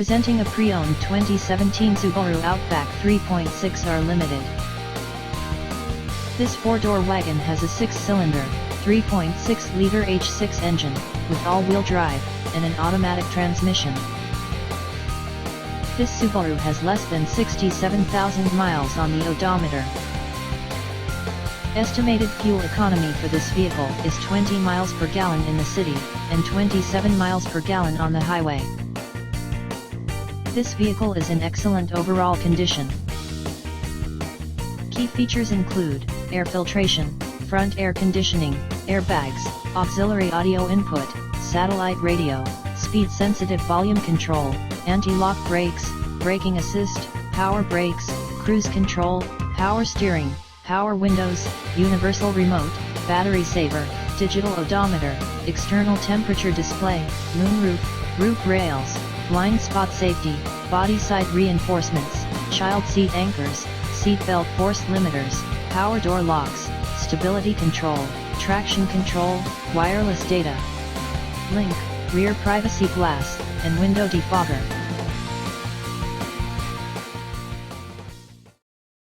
Presenting a pre-owned 2017 Subaru Outback 3.6R Limited. This four-door wagon has a six-cylinder, 3.6-liter H6 engine, with all-wheel drive, and an automatic transmission. This Subaru has less than 67,000 miles on the odometer. Estimated fuel economy for this vehicle is 20 miles per gallon in the city, and 27 miles per gallon on the highway. This vehicle is in excellent overall condition. Key features include air filtration, front air conditioning, airbags, auxiliary audio input, satellite radio, speed-sensitive volume control, anti-lock brakes, braking assist, power brakes, cruise control, power steering, power windows, universal remote, battery saver, digital odometer, external temperature display, moonroof, roof rails, blind spot safety, body side reinforcements, child seat anchors, seat belt force limiters, power door locks, stability control, traction control, wireless data link, rear privacy glass, and window defogger.